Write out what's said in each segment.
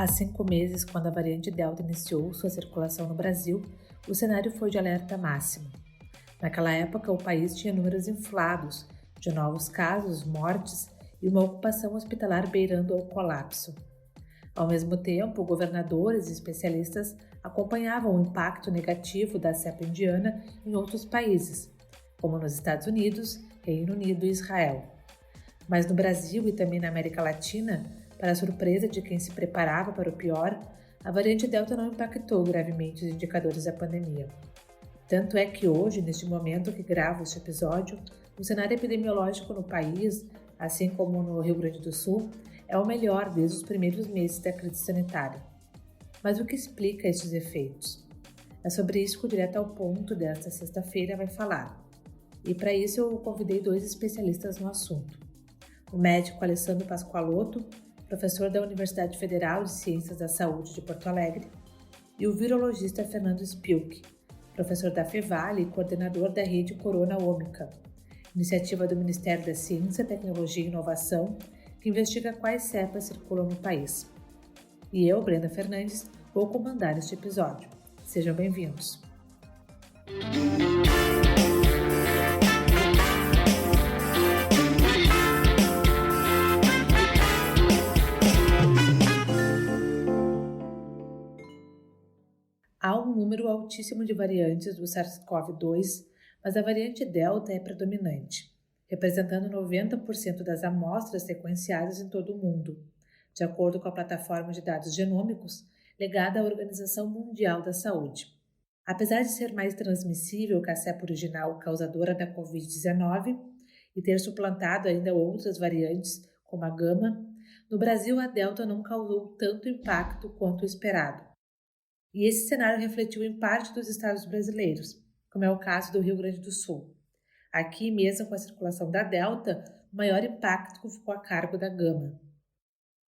Há 5 meses, quando a variante Delta iniciou sua circulação no Brasil, o cenário foi de alerta máximo. Naquela época, o país tinha números inflados de novos casos, mortes e uma ocupação hospitalar beirando ao colapso. Ao mesmo tempo, governadores e especialistas acompanhavam o impacto negativo da cepa indiana em outros países, como nos Estados Unidos, Reino Unido e Israel. Mas no Brasil e também na América Latina, para a surpresa de quem se preparava para o pior, a variante Delta não impactou gravemente os indicadores da pandemia. Tanto é que hoje, neste momento que gravo este episódio, o cenário epidemiológico no país, assim como no Rio Grande do Sul, é o melhor desde os primeiros meses da crise sanitária. Mas o que explica estes efeitos? É sobre isso que o Direto ao Ponto desta sexta-feira vai falar. E para isso eu convidei 2 especialistas no assunto. O médico Alessandro Pascoaloto, professor da Universidade Federal de Ciências da Saúde de Porto Alegre, e o virologista Fernando Spilk, professor da Fevale e coordenador da rede Corona Ômica, iniciativa do Ministério da Ciência, Tecnologia e Inovação, que investiga quais cepas circulam no país. E eu, Brenda Fernandes, vou comandar este episódio. Sejam bem-vindos. Há um número altíssimo de variantes do SARS-CoV-2, mas a variante Delta é predominante, representando 90% das amostras sequenciadas em todo o mundo, de acordo com a plataforma de dados genômicos legada à Organização Mundial da Saúde. Apesar de ser mais transmissível que a cepa original causadora da Covid-19 e ter suplantado ainda outras variantes, como a Gama, no Brasil a Delta não causou tanto impacto quanto o esperado. E esse cenário refletiu em parte dos estados brasileiros, como é o caso do Rio Grande do Sul. Aqui, mesmo com a circulação da Delta, o maior impacto ficou a cargo da Gama.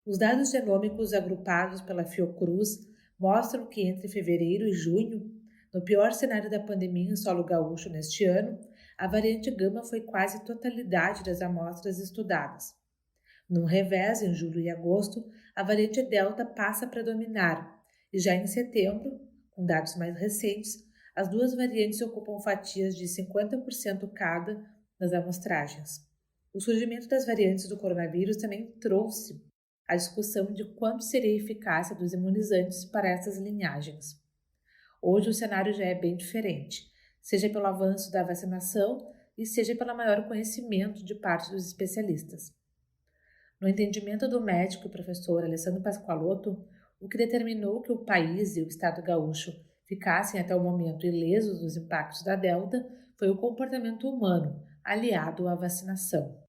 Os dados genômicos agrupados pela Fiocruz mostram que entre fevereiro e junho, no pior cenário da pandemia em solo gaúcho neste ano, a variante Gama foi quase totalidade das amostras estudadas. No revés, em julho e agosto, a variante Delta passa a predominar, e já em setembro, com dados mais recentes, as 2 variantes ocupam fatias de 50% cada nas amostragens. O surgimento das variantes do coronavírus também trouxe a discussão de quanto seria a eficácia dos imunizantes para essas linhagens. Hoje o cenário já é bem diferente, seja pelo avanço da vacinação e seja pelo maior conhecimento de parte dos especialistas. No entendimento do médico e professor Alessandro Pascoaloto, o que determinou que o país e o estado gaúcho ficassem até o momento ilesos dos impactos da Delta foi o comportamento humano, aliado à vacinação.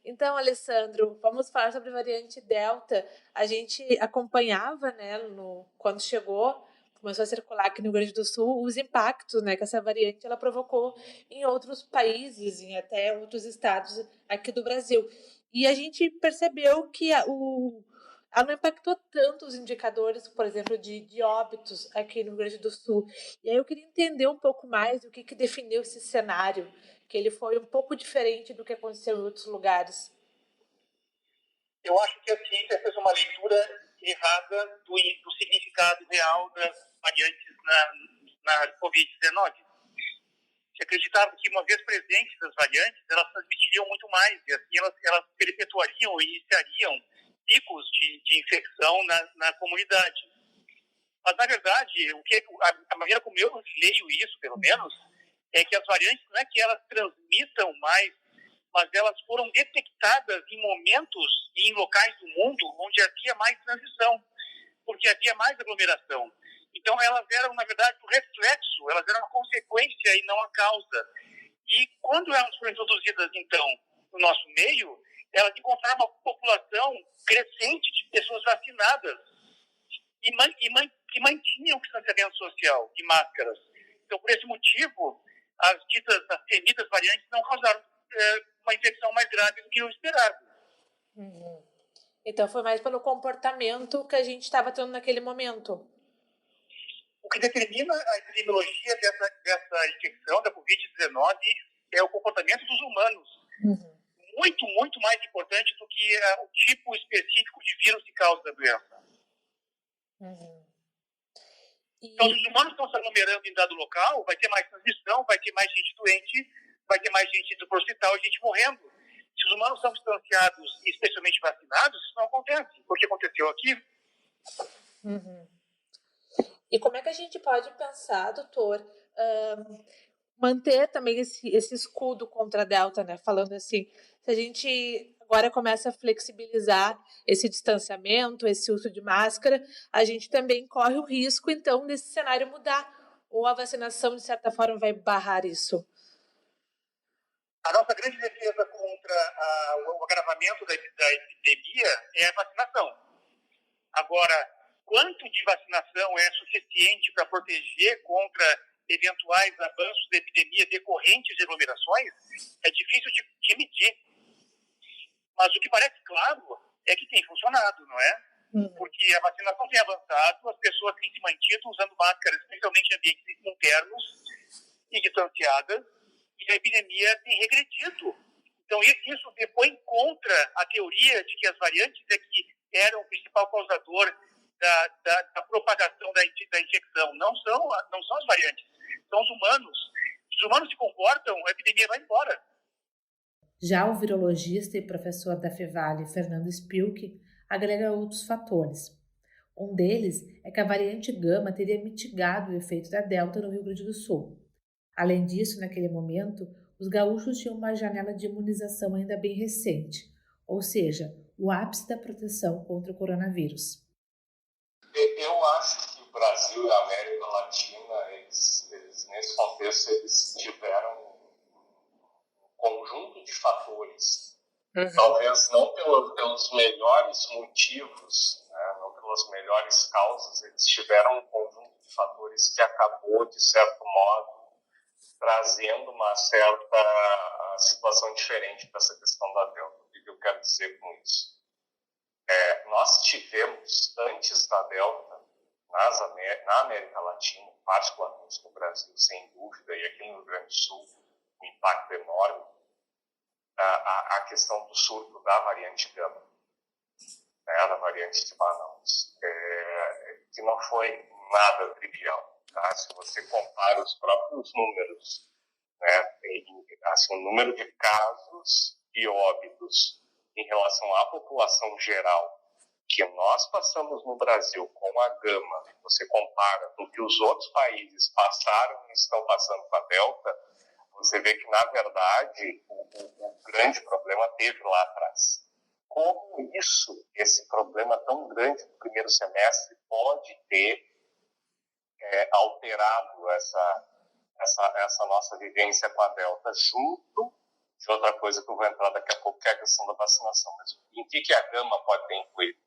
Então, Alessandro, vamos falar sobre a variante Delta. A gente acompanhava, quando começou a circular aqui no Rio Grande do Sul, os impactos, que essa variante ela provocou em outros países, em até outros estados aqui do Brasil. E a gente percebeu que ela não impactou tanto os indicadores, por exemplo, de óbitos aqui no Rio Grande do Sul. E aí eu queria entender um pouco mais o que definiu esse cenário, que ele foi um pouco diferente do que aconteceu em outros lugares. Eu acho que a ciência fez uma leitura errada do significado real das variantes na Covid-19. Se acreditava que, uma vez presentes as variantes, elas transmitiriam muito mais, e assim elas perpetuariam e iniciariam picos de infecção na comunidade. Mas, na verdade, a maneira como eu leio isso, pelo menos, é que as variantes não é que elas transmitam mais, mas elas foram detectadas em momentos e em locais do mundo onde havia mais transmissão, porque havia mais aglomeração. Então, elas eram, na verdade, um reflexo, elas eram a consequência e não a causa. E quando elas foram introduzidas, então, no nosso meio, elas encontraram uma população crescente de pessoas vacinadas que mantinham o distanciamento social e máscaras. Então, por esse motivo, as temidas variantes não causaram uma infecção mais grave do que o esperado. Uhum. Então, foi mais pelo comportamento que a gente estava tendo naquele momento. O que determina a epidemiologia dessa infecção, da Covid-19, é o comportamento dos humanos. Uhum. Muito, muito mais importante do que o tipo específico de vírus que causa a doença. Uhum. Então, se os humanos estão se aglomerando em dado local, vai ter mais transmissão, vai ter mais gente doente, vai ter mais gente indo para o hospital e gente morrendo. Se os humanos são distanciados e especialmente vacinados, isso não acontece. O que aconteceu aqui? Uhum. E como é que a gente pode pensar, doutor, manter também esse escudo contra a Delta, né? Falando assim, se a gente agora começa a flexibilizar esse distanciamento, esse uso de máscara, a gente também corre o risco, então, desse cenário mudar. Ou a vacinação, de certa forma, vai barrar isso? A nossa grande defesa contra o agravamento da epidemia é a vacinação. Agora, quanto de vacinação é suficiente para proteger contra eventuais avanços da epidemia decorrentes de aglomerações é difícil de medir. Mas o que parece claro é que tem funcionado, não é? Porque a vacinação tem avançado, as pessoas têm se mantido usando máscaras, especialmente em ambientes internos e distanciadas, e a epidemia tem regredido. Então, isso depõe contra a teoria de que as variantes é que eram o principal causador da propagação da infecção. Não são as variantes, são os humanos. Se os humanos se comportam, a epidemia vai embora. Já o virologista e professor da Fevale, Fernando Spilk, agrega outros fatores. Um deles é que a variante Gama teria mitigado o efeito da Delta no Rio Grande do Sul. Além disso, naquele momento, os gaúchos tinham uma janela de imunização ainda bem recente, ou seja, o ápice da proteção contra o coronavírus. Eu acho que o Brasil e a América Latina, eles nesse contexto, eles tiveram um conjunto de fatores. Talvez não pelos melhores motivos, né, não pelas melhores causas, eles tiveram um conjunto de fatores que acabou, de certo modo, trazendo uma certa situação diferente para essa questão da Delta. O que eu quero dizer com isso? Nós tivemos, antes da Delta, na América Latina, particularmente no Brasil, sem dúvida, e aqui no Rio Grande do Sul, um impacto enorme, a questão do surto da variante Gama, né, da variante de Manaus, que não foi nada trivial. Tá? Se você compara os próprios números, né, assim, o número de casos e óbitos em relação à população geral que nós passamos no Brasil com a Gama, você compara com o que os outros países passaram e estão passando com a Delta, você vê que, na verdade, o grande problema teve lá atrás. Como esse problema tão grande do primeiro semestre pode ter alterado essa nossa vivência com a Delta, junto de outra coisa que eu vou entrar daqui a pouco, que é a questão da vacinação. Mas em que a Gama pode ter influído?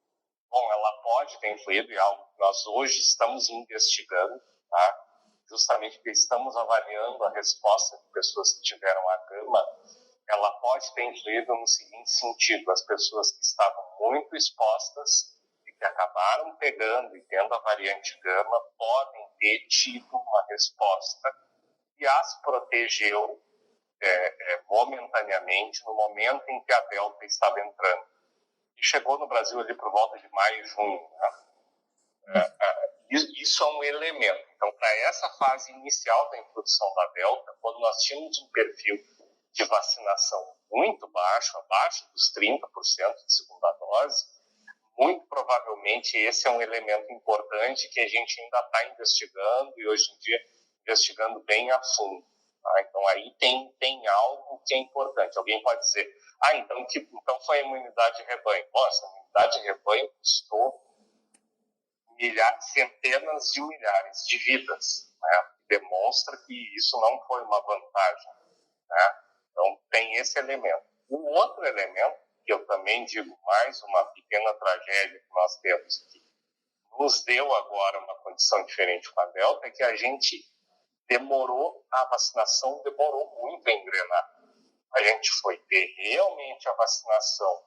Bom, ela pode ter influído em algo que nós hoje estamos investigando, tá? Justamente porque estamos avaliando a resposta de pessoas que tiveram a Gama. Ela pode ter influído no seguinte sentido: as pessoas que estavam muito expostas e que acabaram pegando e tendo a variante Gama podem ter tido uma resposta que as protegeu momentaneamente no momento em que a Delta estava entrando. E chegou no Brasil ali por volta de maio e junho. Né? Isso é um elemento. Então, para essa fase inicial da introdução da Delta, quando nós tínhamos um perfil de vacinação muito baixo, abaixo dos 30% de segunda dose, muito provavelmente esse é um elemento importante que a gente ainda está investigando e hoje em dia investigando bem a fundo. Tá? Então aí tem algo que é importante. Alguém pode dizer, então foi a imunidade de rebanho. Nossa, a imunidade de rebanho custou centenas de milhares de vidas. Né? Demonstra que isso não foi uma vantagem. Né? Então tem esse elemento. O outro elemento, que eu também digo mais uma pequena tragédia que nós temos, que nos deu agora uma condição diferente com a Delta, é que a vacinação demorou muito a engrenar. A gente foi ter realmente a vacinação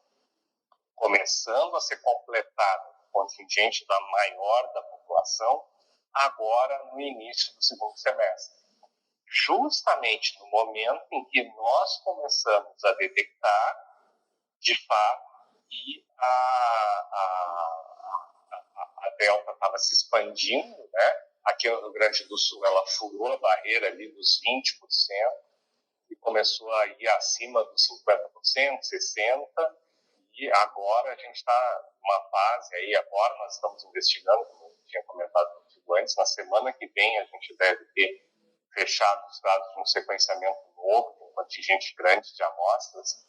começando a ser completada no contingente maior da população, agora no início do segundo semestre. Justamente no momento em que nós começamos a detectar, de fato, e a Delta estava se expandindo, né? Aqui no Rio Grande do Sul ela furou a barreira ali dos 20% e começou a ir acima dos 50%, 60%, e agora a gente está numa fase aí, agora nós estamos investigando, como eu tinha comentado contigo antes, na semana que vem a gente deve ter fechado os dados de um sequenciamento novo, com um contingente grande de amostras.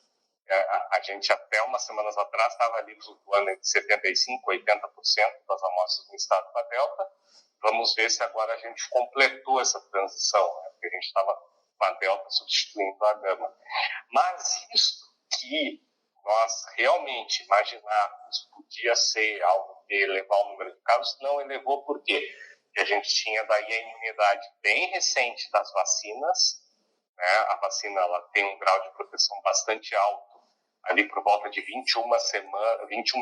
A gente até umas semanas atrás estava ali flutuando entre 75% e 80% das amostras no estado da Delta. Vamos ver se agora a gente completou essa transição, né? Porque a gente estava com a Delta substituindo a Gama. Mas isso que nós realmente imaginávamos podia ser algo que elevar o número de casos, não elevou. Por quê? Porque a gente tinha daí a imunidade bem recente das vacinas, né? A vacina ela tem um grau de proteção bastante alto, ali por volta de 21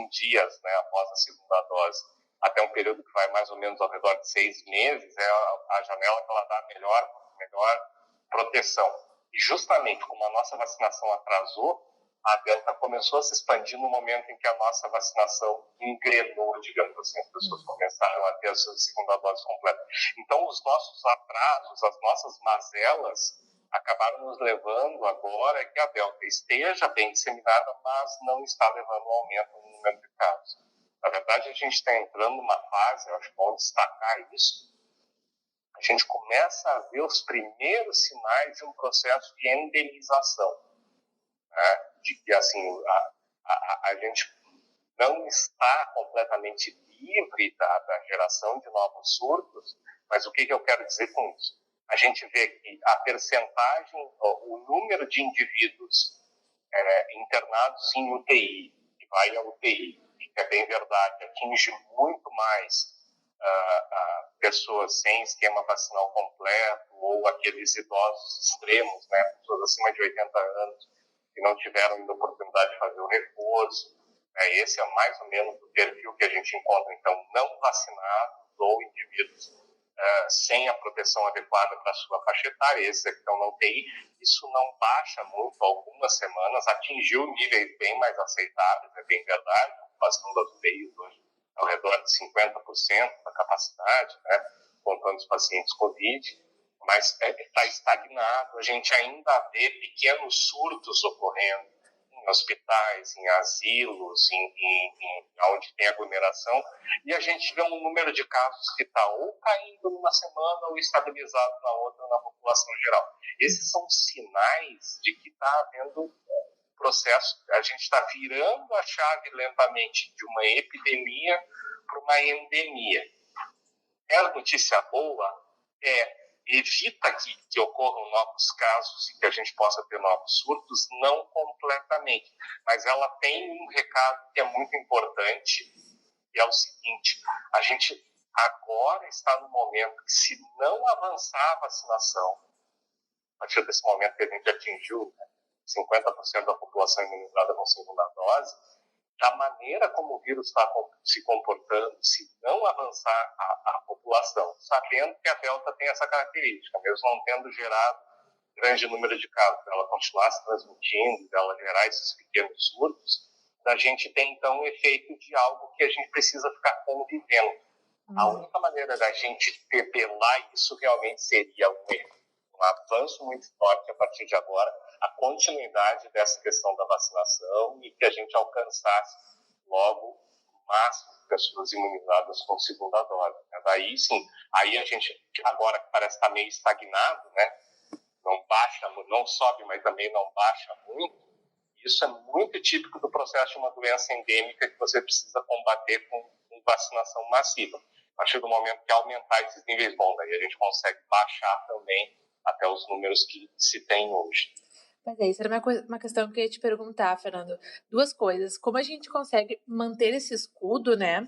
dias, né, após a segunda dose, até um período que vai mais ou menos ao redor de 6 meses, é a janela que ela dá a melhor proteção. E justamente como a nossa vacinação atrasou, a Delta começou a se expandir no momento em que a nossa vacinação engrenou, digamos assim, as pessoas começaram a ter a sua segunda dose completa. Então, os nossos atrasos, as nossas mazelas, acabaram nos levando agora que a Delta esteja bem disseminada, mas não está levando ao aumento no número de casos. Na verdade, a gente está entrando numa fase, eu acho bom destacar isso, a gente começa a ver os primeiros sinais de um processo de endemização, né? De que assim, a gente não está completamente livre da geração de novos surtos, mas o que eu quero dizer com isso? A gente vê que a percentagem, o número de indivíduos internados em UTI, que vai à UTI, que é bem verdade, atinge muito mais pessoas sem esquema vacinal completo ou aqueles idosos extremos, né, pessoas acima de 80 anos que não tiveram ainda oportunidade de fazer o reforço. Esse é mais ou menos o perfil que a gente encontra. Então, não vacinados ou indivíduos sem a proteção adequada para a sua faixa etária, esses que estão na UTI, isso não baixa muito, algumas semanas, atingiu níveis bem mais aceitáveis, é bem verdade, a ocupação das UTIs hoje ao redor de 50% da capacidade, né, contando os pacientes Covid, mas está estagnado, a gente ainda vê pequenos surtos ocorrendo em hospitais, em asilos, onde tem aglomeração, e a gente vê um número de casos que está ou caindo numa semana ou estabilizado na outra na população geral. Esses são sinais de que está havendo processo, a gente está virando a chave lentamente de uma epidemia para uma endemia. A notícia boa evita que ocorram novos casos e que a gente possa ter novos surtos, não completamente. Mas ela tem um recado que é muito importante, e é o seguinte: a gente agora está no momento que, se não avançar a vacinação, a partir desse momento que a gente atingiu 50% da população imunizada com segunda dose, da maneira como o vírus está se comportando, se não avançar a população, sabendo que a Delta tem essa característica, mesmo não tendo gerado grande número de casos, ela continuar se transmitindo, ela gerar esses pequenos surtos, a gente tem então o efeito de algo que a gente precisa ficar convivendo. A única maneira da gente debelar isso realmente seria um avanço muito forte a partir de agora, a continuidade dessa questão da vacinação e que a gente alcançasse logo o máximo de pessoas imunizadas com segunda dose. Daí sim, aí a gente agora parece estar meio estagnado, né? Não baixa, não sobe, mas também não baixa muito. Isso é muito típico do processo de uma doença endêmica que você precisa combater com vacinação massiva. A partir do momento que aumentar esses níveis, bom, daí a gente consegue baixar também até os números que se tem hoje. Mas isso era uma questão que eu ia te perguntar, Fernando. Duas coisas. Como a gente consegue manter esse escudo, né,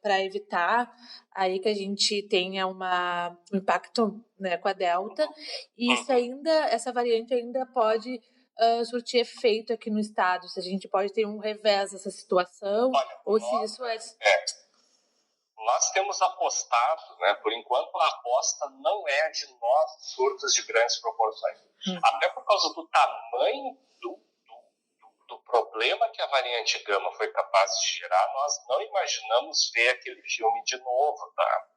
para evitar aí que a gente tenha um impacto, né, com a Delta, e se ainda essa variante ainda pode surtir efeito aqui no estado, se a gente pode ter um revés dessa situação, ou se isso é... Nós temos apostado, né, por enquanto a aposta não é de novos surtos de grandes proporções. Até por causa do tamanho do problema que a variante Gama foi capaz de gerar, nós não imaginamos ver aquele filme de novo, tá?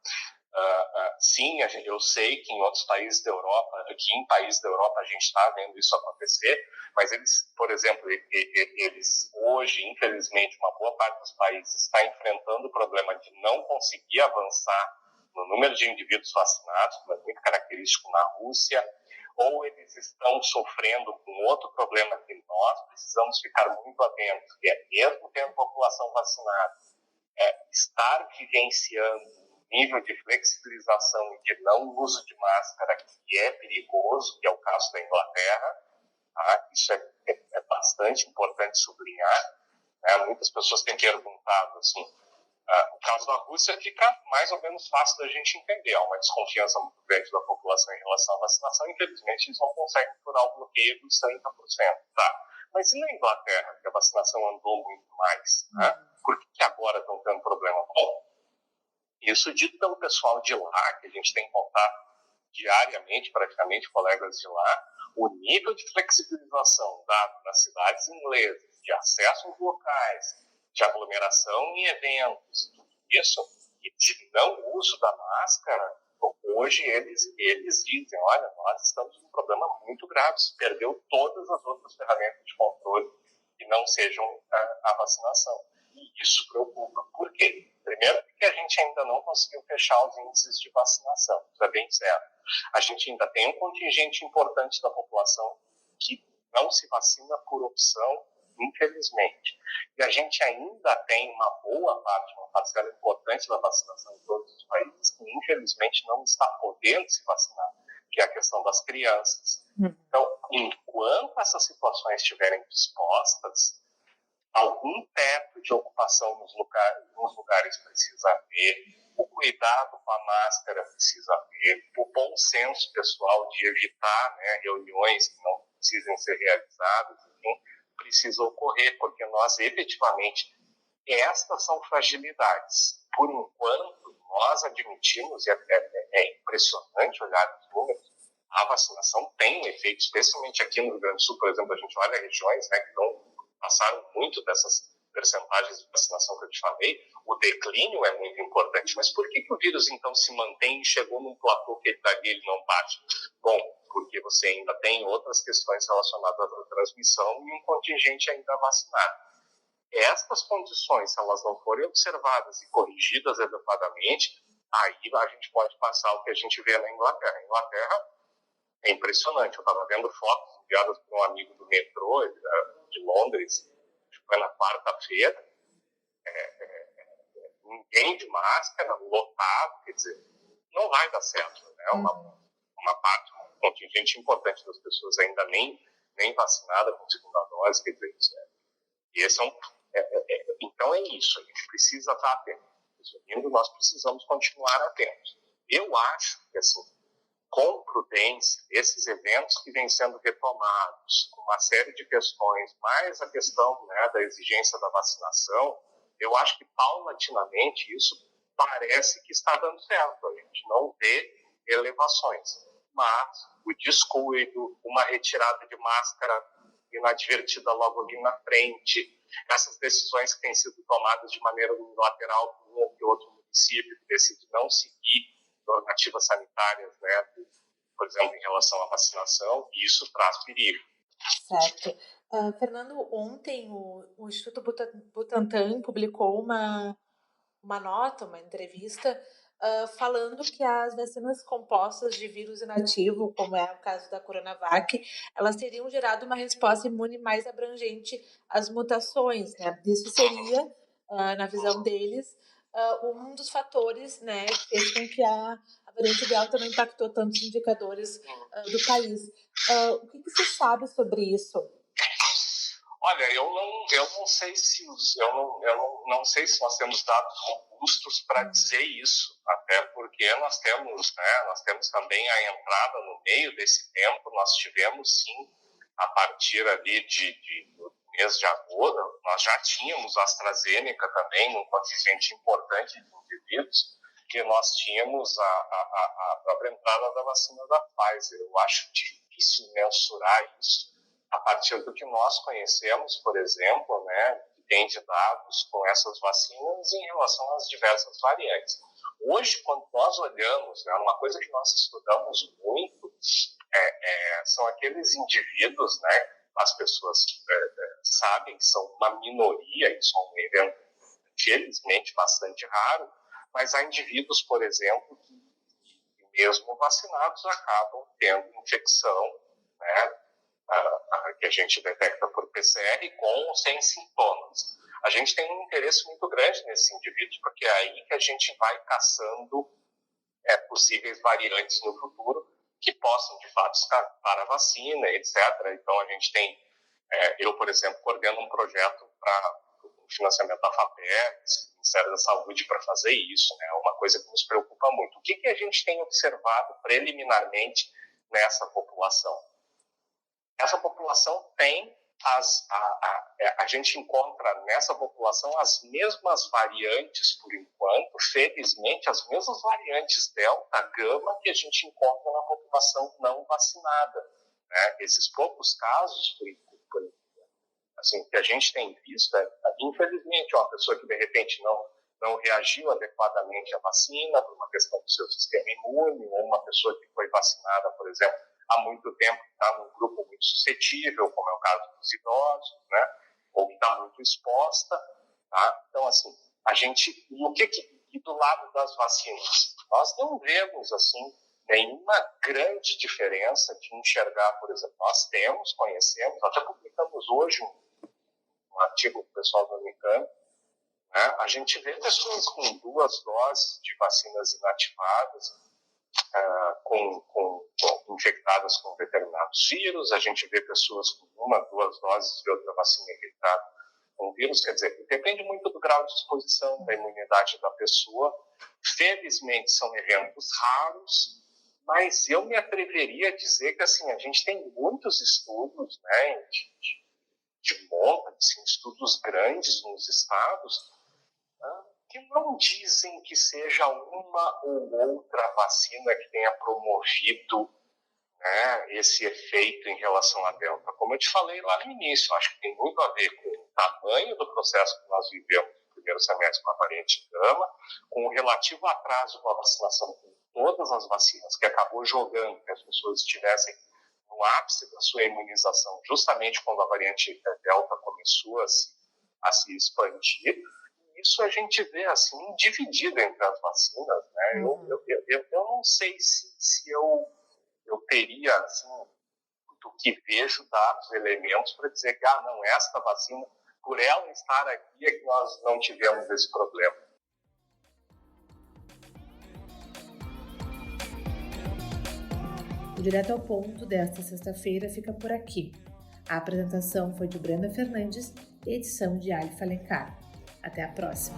Sim, eu sei que em outros países da Europa, aqui em países da Europa a gente está vendo isso acontecer, mas eles, por exemplo, eles hoje, infelizmente, uma boa parte dos países está enfrentando o problema de não conseguir avançar no número de indivíduos vacinados, como é muito característico na Rússia, ou eles estão sofrendo com outro problema que nós precisamos ficar muito atentos, que é, mesmo tendo população vacinada, estar vivenciando nível de flexibilização e de não uso de máscara que é perigoso, que é o caso da Inglaterra, tá? Isso é bastante importante sublinhar, né? Muitas pessoas têm perguntado assim, o caso da Rússia fica mais ou menos fácil da gente entender, há uma desconfiança muito grande da população em relação à vacinação, infelizmente eles não conseguem furar o bloqueio dos 30%, tá? Mas e na Inglaterra, que a vacinação andou muito mais, né? Por que agora estão tendo problema? Bom, isso dito pelo pessoal de lá, que a gente tem contato diariamente, praticamente, colegas de lá, o nível de flexibilização dado nas cidades inglesas, de acesso aos locais, de aglomeração em eventos, tudo isso, e de não uso da máscara, hoje eles dizem, olha, nós estamos com um problema muito grave, se perdeu todas as outras ferramentas de controle que não sejam a vacinação. E isso preocupa. Por quê? Primeiro, porque a gente ainda não conseguiu fechar os índices de vacinação, isso é bem certo. A gente ainda tem um contingente importante da população que não se vacina por opção, infelizmente. E a gente ainda tem uma boa parte, uma parcela importante da vacinação em todos os países que, infelizmente, não está podendo se vacinar, que é a questão das crianças. Então, enquanto essas situações estiverem dispostas, algum teto de ocupação nos lugares precisa haver, o cuidado com a máscara precisa haver, o bom senso pessoal de evitar, né, reuniões que não precisem ser realizadas, enfim, precisa ocorrer, porque nós efetivamente, estas são fragilidades. Por enquanto, nós admitimos, e é impressionante olhar os números, a vacinação tem um efeito, especialmente aqui no Rio Grande do Sul, por exemplo, a gente olha regiões, né, que passaram muito dessas percentagens de vacinação que eu te falei, o declínio é muito importante. Mas por que o vírus, então, se mantém e chegou num platô que dali ele não bate? Bom, porque você ainda tem outras questões relacionadas à transmissão e um contingente ainda vacinado. Estas condições, se elas não forem observadas e corrigidas adequadamente, aí a gente pode passar o que a gente vê na Inglaterra. A Inglaterra é impressionante. Eu estava vendo fotos enviadas por um amigo do metrô de Londres, foi na quarta-feira, ninguém de máscara, lotado, quer dizer, não vai dar certo, né? Uma parte, um contingente importante das pessoas ainda nem vacinada com segunda dose, quer dizer, e esse então é isso, a gente precisa estar atento. Resumindo, nós precisamos continuar atentos. Eu acho que, assim, com prudência, esses eventos que vêm sendo retomados, com uma série de questões, mais a questão, né, da exigência da vacinação, eu acho que paulatinamente isso parece que está dando certo. A gente não vê elevações, mas o descuido, uma retirada de máscara inadvertida logo ali na frente, essas decisões que têm sido tomadas de maneira unilateral por um ou outro município que decide não seguir normativas sanitárias, né, por exemplo, em relação à vacinação, e isso traz perigo. Certo. Fernando, ontem o Instituto Butantan publicou uma nota, uma entrevista, falando que as vacinas compostas de vírus inativo, como é o caso da Coronavac, elas teriam gerado uma resposta imune mais abrangente às mutações, né? Isso seria, na visão deles, um dos fatores, né, que fez com que a variante Delta não impactou tantos indicadores do país. O que você sabe sobre isso? Olha, eu não sei se não sei se nós temos dados robustos para dizer isso, até porque nós temos também a entrada no meio desse tempo, nós tivemos sim, a partir ali do mês de agosto, nós já tínhamos a AstraZeneca também, um contingente importante de indivíduos, que nós tínhamos a própria entrada da vacina da Pfizer. Eu acho difícil mensurar isso a partir do que nós conhecemos, por exemplo, né, que tem de dados com essas vacinas em relação às diversas variantes. Hoje, quando nós olhamos, né, uma coisa que nós estudamos muito são aqueles indivíduos, né, as pessoas sabem que são uma minoria, isso é um evento felizmente bastante raro, mas há indivíduos, por exemplo, que mesmo vacinados acabam tendo infecção, né, que a gente detecta por PCR com ou sem sintomas. A gente tem um interesse muito grande nesses indivíduos, porque é aí que a gente vai caçando possíveis variantes no futuro que possam, de fato, escapar a vacina, etc. Então, a gente tem, eu, por exemplo, coordeno um projeto para o financiamento da FAPERGS, do Ministério da Saúde, para fazer isso, né? Uma coisa que nos preocupa muito. O que a gente tem observado preliminarmente nessa população? Essa população tem a gente encontra nessa população as mesmas variantes, por enquanto, felizmente, as mesmas variantes Delta, Gama, que a gente encontra na população não vacinada. Né? Esses poucos casos, assim, que a gente tem visto, infelizmente, uma pessoa que, de repente, não reagiu adequadamente à vacina por uma questão do seu sistema imune, ou uma pessoa que foi vacinada, por exemplo, há muito tempo, que está num grupo muito suscetível, como é o caso dos idosos, né? Ou que está muito exposta. Tá? Então, assim, a gente... E do lado das vacinas? Nós não vemos, assim, nenhuma grande diferença de enxergar, por exemplo, nós conhecemos, até publicamos hoje um artigo do pessoal do Unicamp, né? A gente vê pessoas com 2 doses de vacinas inativadas, infectadas com determinados vírus, a gente vê pessoas com 1, 2 doses de outra vacina infectada com vírus, quer dizer, depende muito do grau de exposição da imunidade da pessoa. Felizmente são eventos raros, mas eu me atreveria a dizer que assim, a gente tem muitos estudos, né, de monta, assim, estudos grandes nos estados, que não dizem que seja uma ou outra vacina que tenha promovido, né, esse efeito em relação à Delta. Como eu te falei lá no início, acho que tem muito a ver com o tamanho do processo que nós vivemos no primeiro semestre com a variante Gama, com o relativo atraso com a vacinação com todas as vacinas, que acabou jogando que as pessoas estivessem no ápice da sua imunização, justamente quando a variante Delta começou a se expandir. Isso a gente vê assim dividido entre as vacinas, né? Eu não sei se eu teria assim, do que vejo dados, elementos para dizer que não, esta vacina, por ela estar aqui, é que nós não tivemos esse problema. O Direto ao Ponto desta sexta-feira fica por aqui. A apresentação foi de Brenda Fernandes e edição de Ali Alencar. Até a próxima!